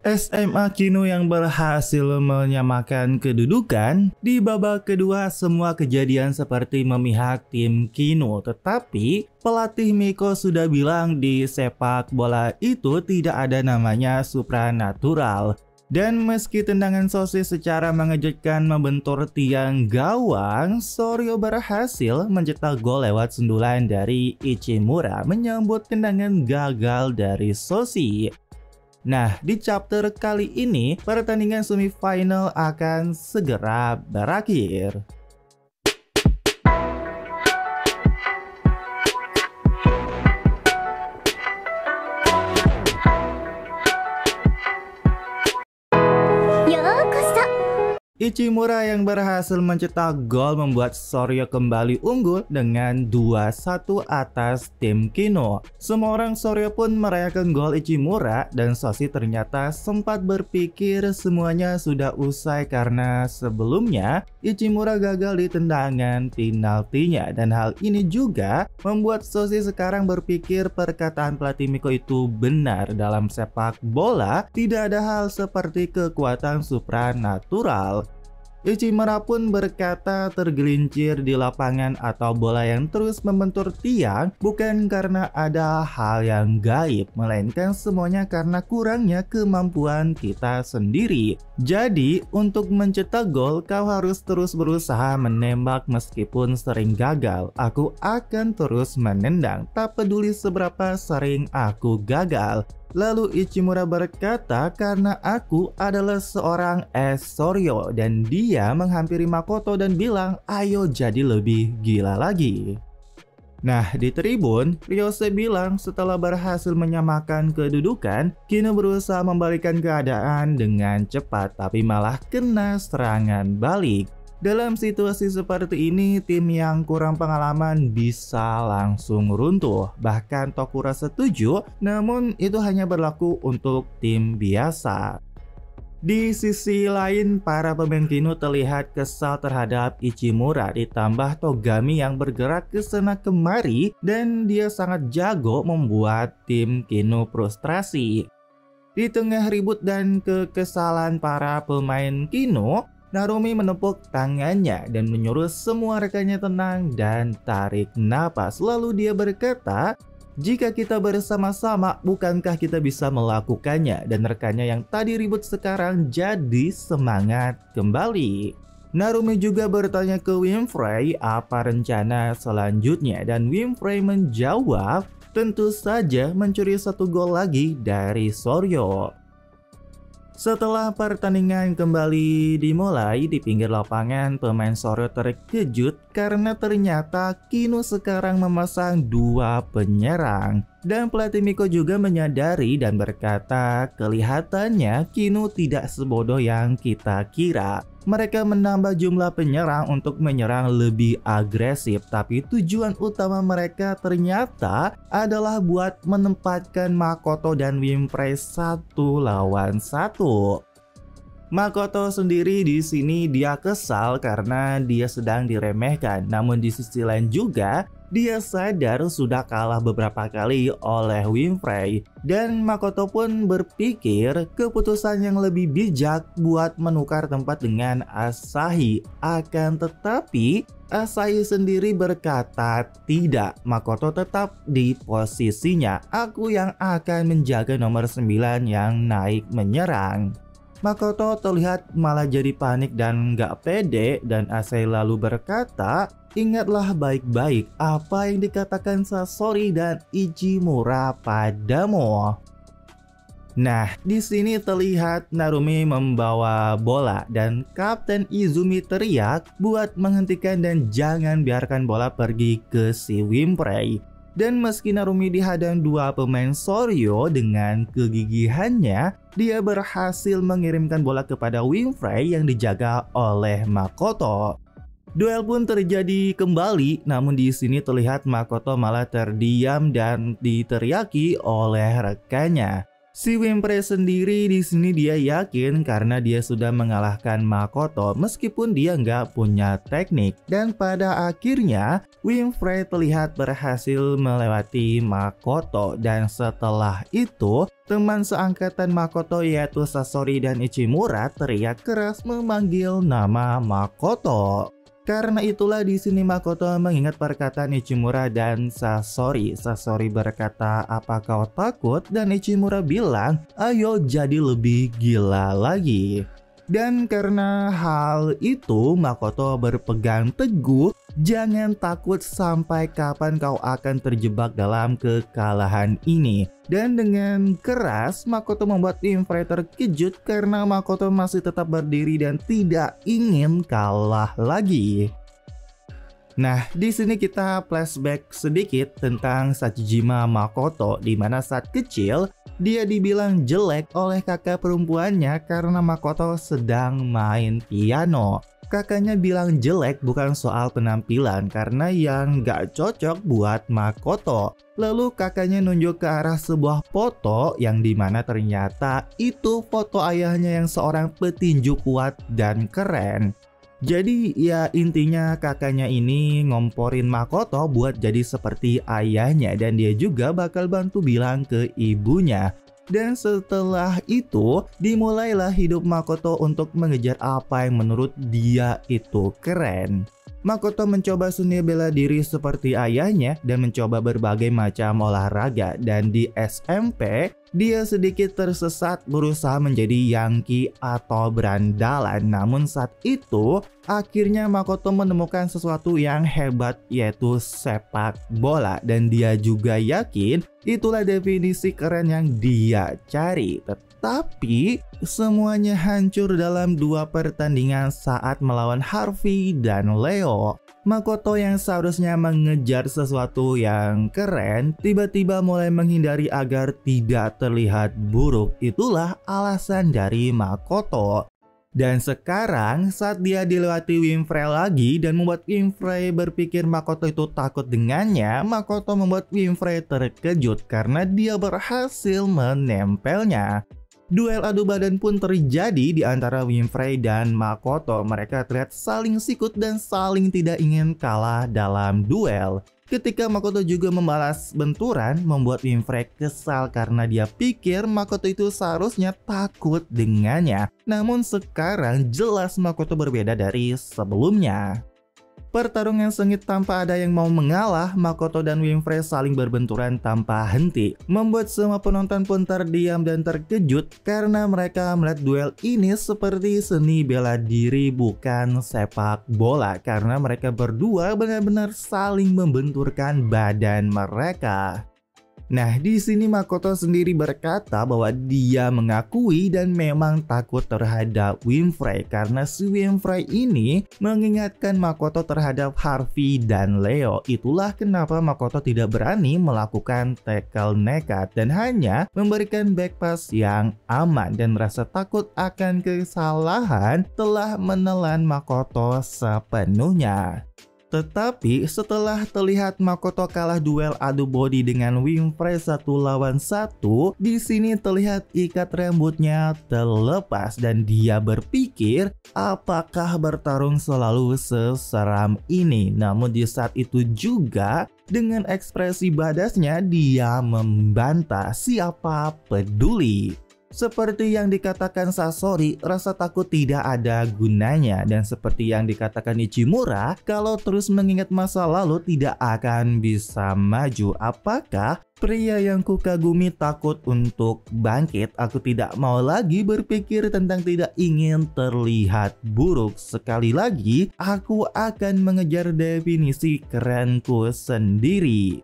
SMA Kino yang berhasil menyamakan kedudukan. Di babak kedua semua kejadian seperti memihak tim Kino, tetapi pelatih Miko sudah bilang di sepak bola itu tidak ada namanya supranatural. Dan meski tendangan sosis secara mengejutkan membentur tiang gawang, Soryo berhasil mencetak gol lewat sundulan dari Ichimura menyambut tendangan gagal dari Sosi. Nah, di chapter kali ini, pertandingan semifinal akan segera berakhir. Ichimura yang berhasil mencetak gol membuat Soryo kembali unggul dengan 2-1 atas tim Kino. Semua orang Soryo pun merayakan gol Ichimura dan Sosi ternyata sempat berpikir semuanya sudah usai karena sebelumnya Ichimura gagal di tendangan penaltinya, dan hal ini juga membuat Sosi sekarang berpikir perkataan pelatih Miko itu benar. Dalam sepak bola tidak ada hal seperti kekuatan supranatural. Ichimura pun berkata tergelincir di lapangan atau bola yang terus membentur tiang bukan karena ada hal yang gaib, melainkan semuanya karena kurangnya kemampuan kita sendiri. Jadi untuk mencetak gol kau harus terus berusaha menembak meskipun sering gagal. Aku akan terus menendang, tak peduli seberapa sering aku gagal. Lalu Ichimura berkata, karena aku adalah seorang Soryo, dan dia menghampiri Makoto dan bilang, ayo jadi lebih gila lagi. Nah, di tribun, Ryose bilang setelah berhasil menyamakan kedudukan, Kino berusaha membalikan keadaan dengan cepat tapi malah kena serangan balik. Dalam situasi seperti ini, tim yang kurang pengalaman bisa langsung runtuh. Bahkan Tokura setuju, namun itu hanya berlaku untuk tim biasa. Di sisi lain, para pemain Kino terlihat kesal terhadap Ichimura, ditambah Togami yang bergerak ke sana kemari dan dia sangat jago membuat tim Kino frustrasi. Di tengah ribut dan kekesalan para pemain Kino, Narumi menepuk tangannya dan menyuruh semua rekannya tenang dan tarik napas. Lalu dia berkata, jika kita bersama-sama, bukankah kita bisa melakukannya? Dan rekannya yang tadi ribut sekarang jadi semangat kembali. Narumi juga bertanya ke Winfrey apa rencana selanjutnya, dan Winfrey menjawab, tentu saja mencuri satu gol lagi dari Soryo. Setelah pertandingan kembali dimulai di pinggir lapangan, pemain Soryo terkejut karena ternyata Kino sekarang memasang dua penyerang. Dan pelatih Miko juga menyadari dan berkata, kelihatannya Kino tidak sebodoh yang kita kira. Mereka menambah jumlah penyerang untuk menyerang lebih agresif, tapi tujuan utama mereka ternyata adalah buat menempatkan Makoto dan Winfrey 1 lawan 1. Makoto sendiri di sini dia kesal karena dia sedang diremehkan, namun di sisi lain juga dia sadar sudah kalah beberapa kali oleh Winfrey, dan Makoto pun berpikir keputusan yang lebih bijak buat menukar tempat dengan Asahi. Akan tetapi Asahi sendiri berkata, tidak, Makoto tetap di posisinya, aku yang akan menjaga nomor 9 yang naik menyerang. Makoto terlihat malah jadi panik dan gak pede, dan Asahi lalu berkata, ingatlah baik-baik apa yang dikatakan Sasori dan Ichimura padamu. Nah, di sini terlihat Narumi membawa bola dan Kapten Izumi teriak buat menghentikan dan jangan biarkan bola pergi ke si Winfrey. Dan meski Narumi dihadang dua pemain Soryo, dengan kegigihannya dia berhasil mengirimkan bola kepada Winfrey yang dijaga oleh Makoto. Duel pun terjadi kembali, namun di sini terlihat Makoto malah terdiam dan diteriaki oleh rekannya. Si Winfrey sendiri di sini dia yakin karena dia sudah mengalahkan Makoto meskipun dia nggak punya teknik. Dan pada akhirnya Winfrey terlihat berhasil melewati Makoto. Dan setelah itu teman seangkatan Makoto yaitu Sasori dan Ichimura teriak keras memanggil nama Makoto. Karena itulah di sini Makoto mengingat perkataan Ichimura dan Sasori. Sasori berkata, "Apa kau takut?" Dan Ichimura bilang, "Ayo jadi lebih gila lagi." Dan karena hal itu Makoto berpegang teguh, "Jangan takut, sampai kapan kau akan terjebak dalam kekalahan ini." Dan dengan keras Makoto membuat Winfrey terkejut karena Makoto masih tetap berdiri dan tidak ingin kalah lagi. Nah, di sini kita flashback sedikit tentang Satsujima Makoto, di mana saat kecil dia dibilang jelek oleh kakak perempuannya karena Makoto sedang main piano. Kakaknya bilang jelek bukan soal penampilan karena yang gak cocok buat Makoto. Lalu kakaknya nunjuk ke arah sebuah foto yang dimana ternyata itu foto ayahnya yang seorang petinju kuat dan keren. Jadi ya intinya kakaknya ini ngomporin Makoto buat jadi seperti ayahnya dan dia juga bakal bantu bilang ke ibunya. Dan setelah itu dimulailah hidup Makoto untuk mengejar apa yang menurut dia itu keren. Makoto mencoba seni bela diri seperti ayahnya dan mencoba berbagai macam olahraga, dan di SMP dia sedikit tersesat berusaha menjadi Yankee atau berandalan. Namun saat itu akhirnya Makoto menemukan sesuatu yang hebat yaitu sepak bola, dan dia juga yakin itulah definisi keren yang dia cari. Tapi semuanya hancur dalam dua pertandingan saat melawan Harvey dan Leo. Makoto yang seharusnya mengejar sesuatu yang keren tiba-tiba mulai menghindari agar tidak terlihat buruk. Itulah alasan dari Makoto. Dan sekarang saat dia dilewati Winfrey lagi dan membuat Winfrey berpikir Makoto itu takut dengannya, Makoto membuat Winfrey terkejut karena dia berhasil menempelnya. Duel adu badan pun terjadi di antara Winfrey dan Makoto. Mereka terlihat saling sikut dan saling tidak ingin kalah dalam duel. Ketika Makoto juga membalas benturan, membuat Winfrey kesal karena dia pikir Makoto itu seharusnya takut dengannya. Namun sekarang jelas Makoto berbeda dari sebelumnya. Pertarungan sengit tanpa ada yang mau mengalah, Makoto dan Winfrey saling berbenturan tanpa henti. Membuat semua penonton pun terdiam dan terkejut karena mereka melihat duel ini seperti seni bela diri bukan sepak bola. Karena mereka berdua benar-benar saling membenturkan badan mereka. Nah, di sini Makoto sendiri berkata bahwa dia mengakui dan memang takut terhadap Winfrey karena si Winfrey ini mengingatkan Makoto terhadap Harvey dan Leo. Itulah kenapa Makoto tidak berani melakukan tackle nekat dan hanya memberikan back pass yang aman, dan merasa takut akan kesalahan telah menelan Makoto sepenuhnya. Tetapi setelah terlihat Makoto kalah duel adu body dengan Winfrey 1 lawan 1, di sini terlihat ikat rambutnya terlepas dan dia berpikir apakah bertarung selalu seseram ini. Namun di saat itu juga dengan ekspresi badasnya dia membantah, siapa peduli. Seperti yang dikatakan Sasori, rasa takut tidak ada gunanya. Dan seperti yang dikatakan Ichimura, kalau terus mengingat masa lalu tidak akan bisa maju. Apakah pria yang kukagumi takut untuk bangkit? Aku tidak mau lagi berpikir tentang tidak ingin terlihat buruk. Sekali lagi, aku akan mengejar definisi kerenku sendiri.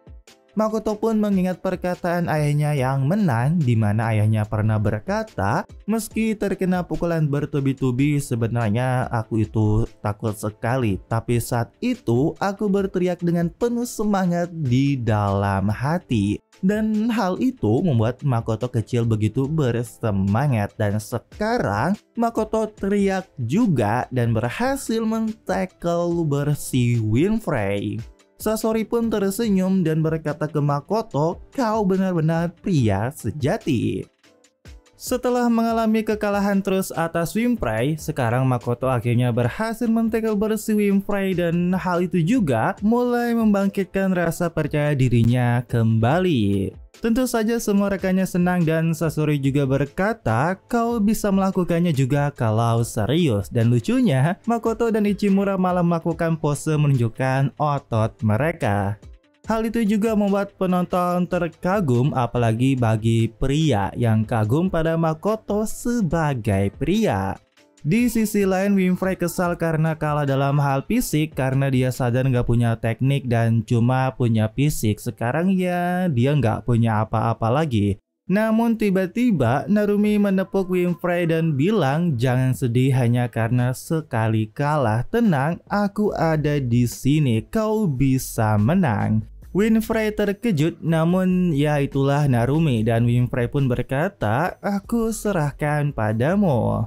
Makoto pun mengingat perkataan ayahnya yang menang, di mana ayahnya pernah berkata, meski terkena pukulan bertubi-tubi sebenarnya aku itu takut sekali, tapi saat itu aku berteriak dengan penuh semangat di dalam hati. Dan hal itu membuat Makoto kecil begitu bersemangat, dan sekarang Makoto teriak juga dan berhasil men-tackle bersih Winfrey. Sasori pun tersenyum dan berkata ke Makoto, kau benar-benar pria sejati. Setelah mengalami kekalahan terus atas Winfrey, sekarang Makoto akhirnya berhasil men-tackle bersih Winfrey dan hal itu juga mulai membangkitkan rasa percaya dirinya kembali. Tentu saja semua rekannya senang dan Sasori juga berkata kau bisa melakukannya juga kalau serius. Dan lucunya, Makoto dan Ichimura malah melakukan pose menunjukkan otot mereka. Hal itu juga membuat penonton terkagum, apalagi bagi pria yang kagum pada Makoto sebagai pria. Di sisi lain, Winfrey kesal karena kalah dalam hal fisik karena dia sadar nggak punya teknik dan cuma punya fisik. Sekarang ya dia nggak punya apa-apa lagi. Namun tiba-tiba Narumi menepuk Winfrey dan bilang jangan sedih hanya karena sekali kalah. Tenang, aku ada di sini, kau bisa menang. Winfrey terkejut, namun ya itulah Narumi dan Winfrey pun berkata, aku serahkan padamu.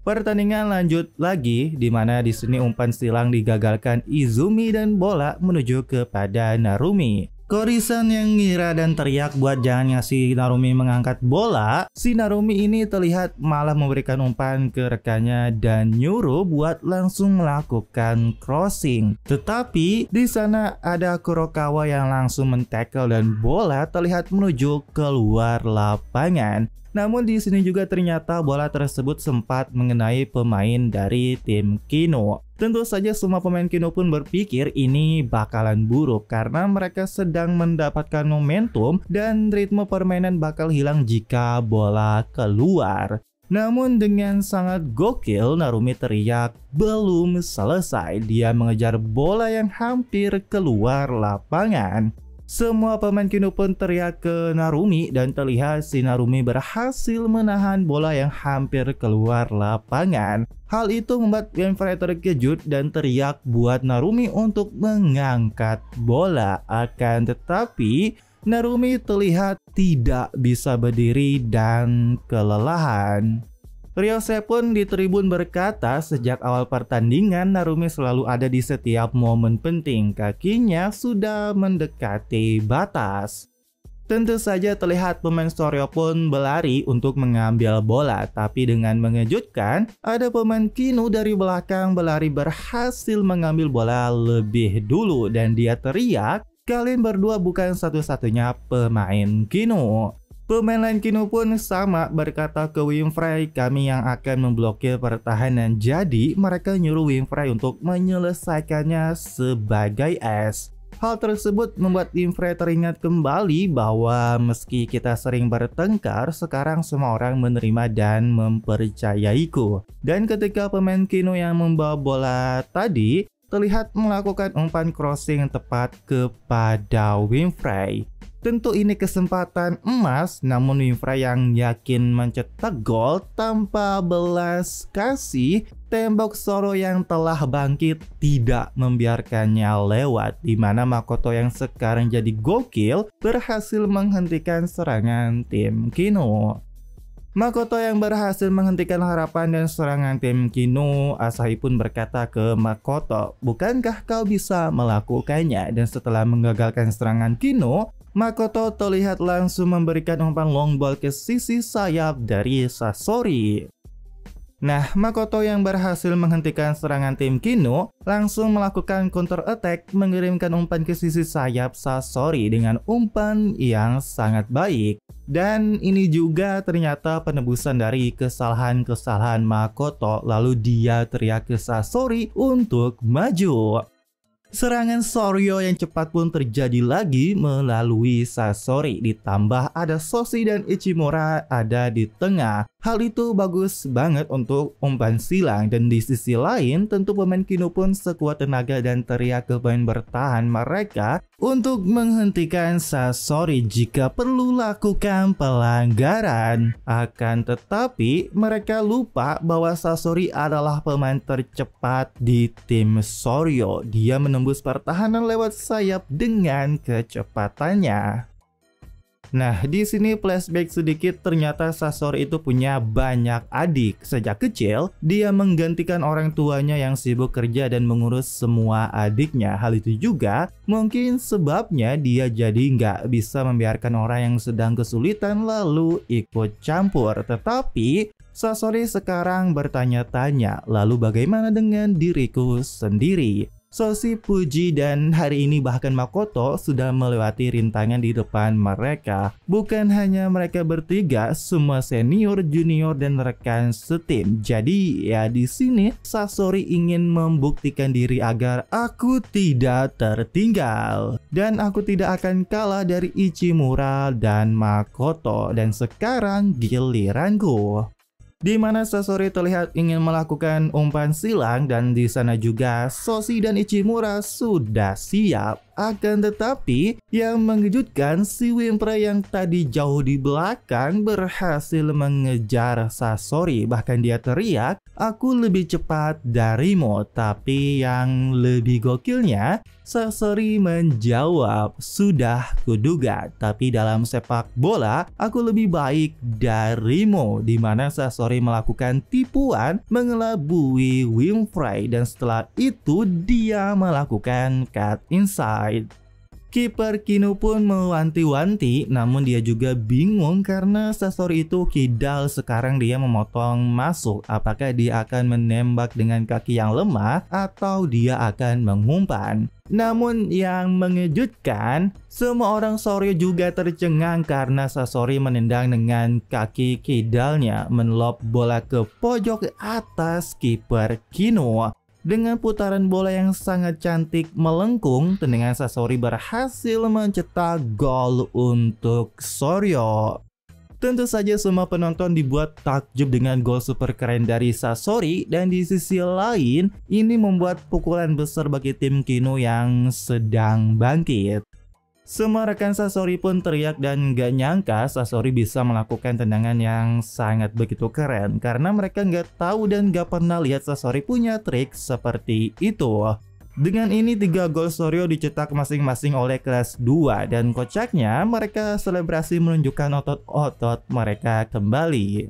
Pertandingan lanjut lagi, di mana di sini umpan silang digagalkan Izumi dan bola menuju kepada Narumi. Korisan yang ngira dan teriak buat jangan ngasih Narumi mengangkat bola. Si Narumi ini terlihat malah memberikan umpan ke rekannya dan nyuruh buat langsung melakukan crossing. Tetapi di sana ada Kurokawa yang langsung men-tackle dan bola terlihat menuju keluar lapangan. Namun di sini juga ternyata bola tersebut sempat mengenai pemain dari tim Kino. Tentu saja semua pemain Kino pun berpikir ini bakalan buruk karena mereka sedang mendapatkan momentum dan ritme permainan bakal hilang jika bola keluar. Namun dengan sangat gokil, Narumi teriak belum selesai. Dia mengejar bola yang hampir keluar lapangan. Semua pemain Kino pun teriak ke Narumi dan terlihat si Narumi berhasil menahan bola yang hampir keluar lapangan. Hal itu membuat Winfrey terkejut dan teriak buat Narumi untuk mengangkat bola. Akan tetapi Narumi terlihat tidak bisa berdiri dan kelelahan. Ryose pun di tribun berkata sejak awal pertandingan Narumi selalu ada di setiap momen penting. Kakinya sudah mendekati batas. Tentu saja terlihat pemain Soryo pun berlari untuk mengambil bola. Tapi dengan mengejutkan, ada pemain Kino dari belakang berlari berhasil mengambil bola lebih dulu. Dan dia teriak, kalian berdua bukan satu-satunya pemain Kino. Pemain lain Kino pun sama berkata ke Winfrey, kami yang akan memblokir pertahanan. Jadi mereka nyuruh Winfrey untuk menyelesaikannya sebagai es. Hal tersebut membuat Winfrey teringat kembali bahwa meski kita sering bertengkar, sekarang semua orang menerima dan mempercayaiku. Dan ketika pemain Kino yang membawa bola tadi terlihat melakukan umpan crossing tepat kepada Winfrey. Tentu ini kesempatan emas, namun Winfrey yang yakin mencetak gol tanpa belas kasih, tembok Soro yang telah bangkit tidak membiarkannya lewat, di mana Makoto yang sekarang jadi gokil berhasil menghentikan serangan tim Kino. Makoto yang berhasil menghentikan harapan dan serangan tim Kino, Asahi pun berkata ke Makoto, bukankah kau bisa melakukannya? Dan setelah menggagalkan serangan Kino, Makoto terlihat langsung memberikan umpan long ball ke sisi sayap dari Sasori. Nah, Makoto yang berhasil menghentikan serangan tim Kino langsung melakukan counter attack mengirimkan umpan ke sisi sayap Sasori dengan umpan yang sangat baik. Dan ini juga ternyata penebusan dari kesalahan-kesalahan Makoto, lalu dia teriak ke Sasori untuk maju. Serangan Soryo yang cepat pun terjadi lagi melalui Sasori, ditambah ada Soshi dan Ichimura ada di tengah. Hal itu bagus banget untuk umpan silang, dan di sisi lain tentu pemain Kino pun sekuat tenaga dan teriak ke pemain bertahan mereka untuk menghentikan Sasori jika perlu lakukan pelanggaran. Akan tetapi mereka lupa bahwa Sasori adalah pemain tercepat di tim Soryo. Dia menembus pertahanan lewat sayap dengan kecepatannya. Nah, di sini flashback sedikit, ternyata Sasori itu punya banyak adik. Sejak kecil, dia menggantikan orang tuanya yang sibuk kerja dan mengurus semua adiknya. Hal itu juga mungkin sebabnya dia jadi nggak bisa membiarkan orang yang sedang kesulitan lalu ikut campur. Tetapi Sasori sekarang bertanya-tanya, lalu bagaimana dengan diriku sendiri? Soshi, Fuji, dan hari ini bahkan Makoto sudah melewati rintangan di depan mereka. Bukan hanya mereka bertiga, semua senior, junior, dan rekan setim. Jadi ya di sini Sasori ingin membuktikan diri agar aku tidak tertinggal. Dan aku tidak akan kalah dari Ichimura dan Makoto. Dan sekarang giliranku. Di mana Sasori terlihat ingin melakukan umpan silang dan di sana juga Soshi dan Ichimura sudah siap. Akan tetapi yang mengejutkan, si Winfrey yang tadi jauh di belakang berhasil mengejar Sasori. Bahkan dia teriak, "Aku lebih cepat darimu." Tapi yang lebih gokilnya, Sasori menjawab, "Sudah kuduga, tapi dalam sepak bola aku lebih baik darimu." Di mana Sasori melakukan tipuan mengelabui Winfrey dan setelah itu dia melakukan cut inside. Kiper Kino pun mewanti-wanti, namun dia juga bingung karena Sasori itu kidal. Sekarang dia memotong masuk. Apakah dia akan menembak dengan kaki yang lemah atau dia akan mengumpan? Namun yang mengejutkan, semua orang Soryo juga tercengang karena Sasori menendang dengan kaki kidalnya menlob bola ke pojok atas kiper Kino. Dengan putaran bola yang sangat cantik melengkung, tendangan Sasori berhasil mencetak gol untuk Soryo. Tentu saja semua penonton dibuat takjub dengan gol super keren dari Sasori, dan di sisi lain ini membuat pukulan besar bagi tim Kino yang sedang bangkit. Semua rekan Sasori pun teriak dan gak nyangka Sasori bisa melakukan tendangan yang sangat begitu keren karena mereka gak tahu dan gak pernah lihat Sasori punya trik seperti itu. Dengan ini 3 gol Soryo dicetak masing-masing oleh kelas 2 dan kocaknya mereka selebrasi menunjukkan otot-otot mereka kembali.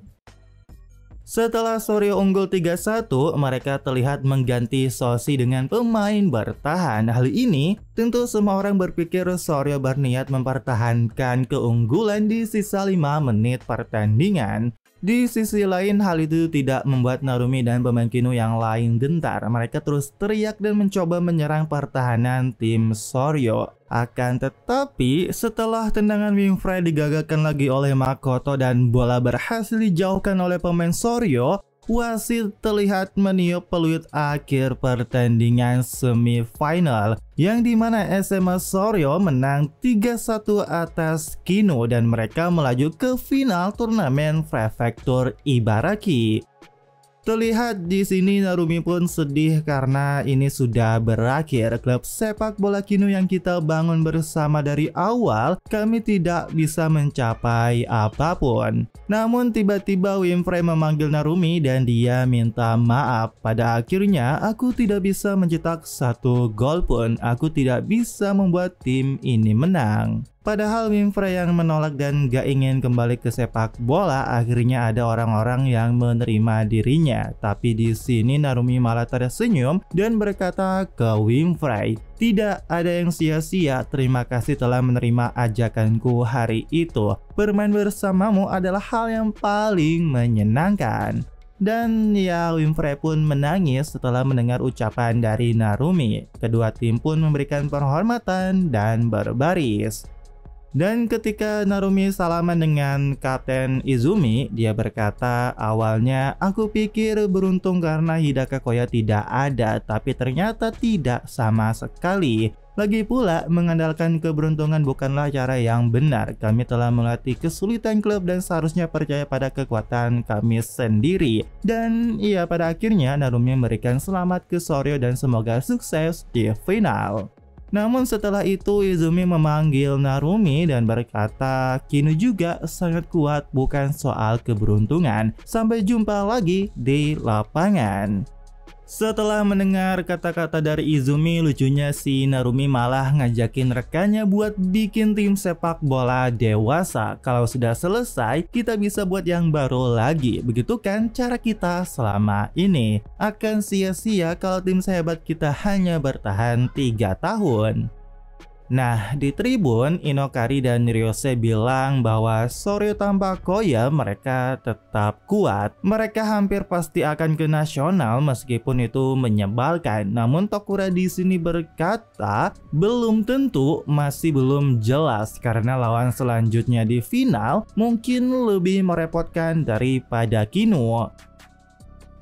Setelah Soryo unggul 3-1, mereka terlihat mengganti Soshi dengan pemain bertahan. Hal ini tentu semua orang berpikir Soryo berniat mempertahankan keunggulan di sisa 5 menit pertandingan. Di sisi lain, hal itu tidak membuat Narumi dan pemain Kino yang lain gentar. Mereka terus teriak dan mencoba menyerang pertahanan tim Soryo. Akan tetapi, setelah tendangan Winfrey digagalkan lagi oleh Makoto dan bola berhasil dijauhkan oleh pemain Soryo, wasit terlihat meniup peluit akhir pertandingan semifinal, yang dimana SMA Soryo menang 3-1 atas Kino dan mereka melaju ke final turnamen Prefektur Ibaraki. Terlihat di sini Narumi pun sedih karena ini sudah berakhir. Klub sepak bola Kino yang kita bangun bersama dari awal, kami tidak bisa mencapai apapun. Namun tiba-tiba Winfrey memanggil Narumi dan dia minta maaf. Pada akhirnya aku tidak bisa mencetak 1 gol pun. Aku tidak bisa membuat tim ini menang. Padahal Winfrey yang menolak dan gak ingin kembali ke sepak bola, akhirnya ada orang-orang yang menerima dirinya. Tapi di sini Narumi malah tersenyum dan berkata ke Winfrey, "Tidak ada yang sia-sia, terima kasih telah menerima ajakanku hari itu. Bermain bersamamu adalah hal yang paling menyenangkan." Dan ya, Winfrey pun menangis setelah mendengar ucapan dari Narumi. Kedua tim pun memberikan penghormatan dan berbaris. Dan ketika Narumi salaman dengan Kapten Izumi, dia berkata, "Awalnya aku pikir beruntung karena Hidaka Koya tidak ada, tapi ternyata tidak sama sekali. Lagi pula, mengandalkan keberuntungan bukanlah cara yang benar. Kami telah melatih kesulitan klub dan seharusnya percaya pada kekuatan kami sendiri." Dan iya, pada akhirnya Narumi memberikan selamat ke Soryo dan semoga sukses di final. Namun setelah itu Izumi memanggil Narumi dan berkata, "Kino juga sangat kuat, bukan soal keberuntungan. Sampai jumpa lagi di lapangan." Setelah mendengar kata-kata dari Izumi, lucunya si Narumi malah ngajakin rekannya buat bikin tim sepak bola dewasa. Kalau sudah selesai, kita bisa buat yang baru lagi. Begitu kan cara kita selama ini. Akan sia-sia kalau tim sehebat kita hanya bertahan 3 tahun. Nah, di tribun, Inokari dan Ryose bilang bahwa Soryo tanpa Koya mereka tetap kuat. Mereka hampir pasti akan ke nasional meskipun itu menyebalkan. Namun Tokura di sini berkata, belum tentu, masih belum jelas karena lawan selanjutnya di final mungkin lebih merepotkan daripada Kino.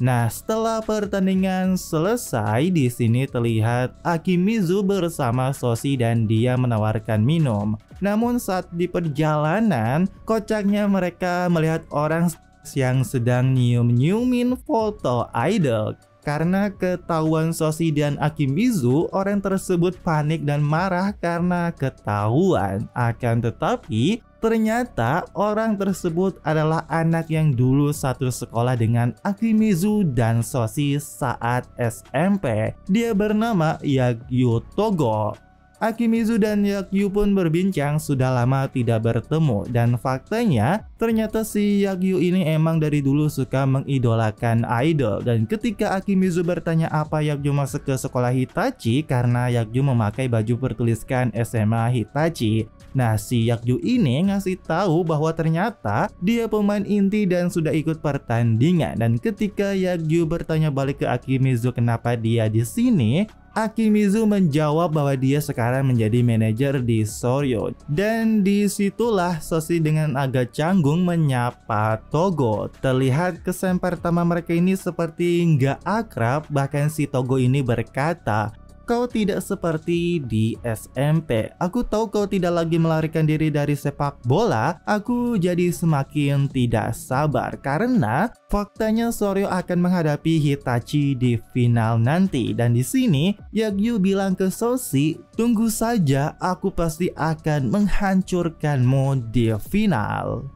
Nah, setelah pertandingan selesai, di sini terlihat Akimizu bersama Soshi dan dia menawarkan minum. Namun saat di perjalanan, kocaknya mereka melihat orang yang sedang nyium-nyiumin foto idol. Karena ketahuan Soshi dan Akimizu, orang tersebut panik dan marah karena ketahuan. Akan tetapi, ternyata orang tersebut adalah anak yang dulu satu sekolah dengan Akimizu dan Soshi saat SMP. Dia bernama Yagyu Togo. Akimizu dan Yagyu pun berbincang sudah lama tidak bertemu, dan faktanya ternyata si Yagyu ini emang dari dulu suka mengidolakan idol. Dan ketika Akimizu bertanya apa Yagyu masuk ke sekolah Hitachi karena Yagyu memakai baju bertuliskan SMA Hitachi. Nah, si Yagyu ini ngasih tahu bahwa ternyata dia pemain inti dan sudah ikut pertandingan. Dan ketika Yagyu bertanya balik ke Akimizu kenapa dia di sini, Akimizu menjawab bahwa dia sekarang menjadi manajer di Soryo. Dan disitulah Soshi dengan agak canggung menyapa Togo. Terlihat kesan pertama mereka ini seperti nggak akrab, bahkan si Togo ini berkata, "Kau tidak seperti di SMP. Aku tahu kau tidak lagi melarikan diri dari sepak bola. Aku jadi semakin tidak sabar karena faktanya Soryo akan menghadapi Hitachi di final nanti." Dan di sini Yagyu bilang ke Soshi, "Tunggu saja, aku pasti akan menghancurkanmu di final."